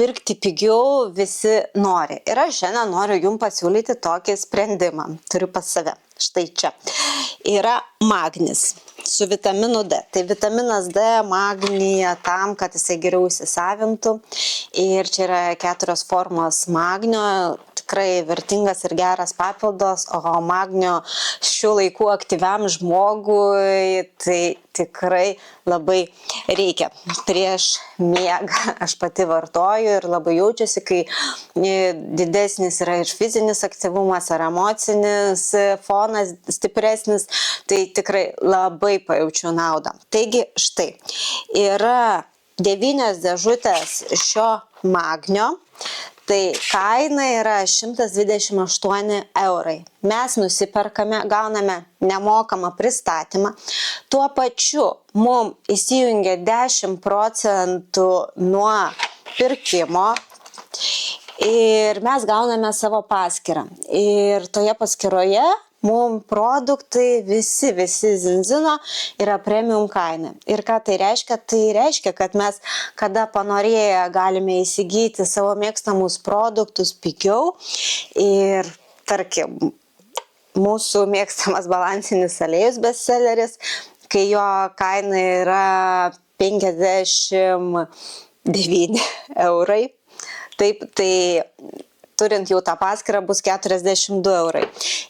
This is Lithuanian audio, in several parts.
pirkti pigiau visi nori. Ir aš šiandien noriu jums pasiūlyti tokį sprendimą. Turiu pas save. Štai čia. Yra magnis su vitaminu D. Tai vitaminas D magnyje tam, kad jisai geriau įsisavintų. Ir čia yra 4 formos magnio. Tikrai vertingas ir geras papildas, o magnio šių laikų aktyviam žmogui tai tikrai labai reikia. Prieš miegą aš pati vartoju ir labai jaučiasi, kai didesnis yra ir fizinis aktyvumas, ar emocinis fonas stipresnis, tai tikrai labai pajaučiu naudą. Taigi štai, yra 9 dėžutės šio magnio. Tai kaina yra 128 eurai. Mes nusiperkame, gauname nemokamą pristatymą. Tuo pačiu mums įsijungia 10% nuo pirkimo ir mes gauname savo paskyrą. Ir toje paskyroje mums produktai visi Zinzino yra premium kaina. Ir ką tai reiškia? Tai reiškia, kad mes kada panorėję galime įsigyti savo mėgstamus produktus pigiau. Ir tarkim, mūsų mėgstamas balansinis aliejus bestselleris, kai jo kaina yra 59 eurai. Taip, tai turint jau tą paskyrą bus 42 eurai.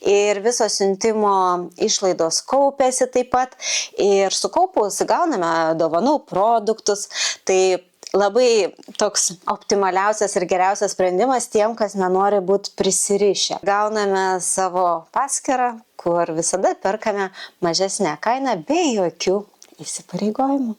Ir visos siuntimo išlaidos kaupėsi taip pat. Ir sukaupus gauname dovanų produktus. Tai labai toks optimaliausias ir geriausias sprendimas tiem, kas nenori būti prisirišę. Gauname savo paskyrą, kur visada perkame mažesnę kainą be jokių įsipareigojimų.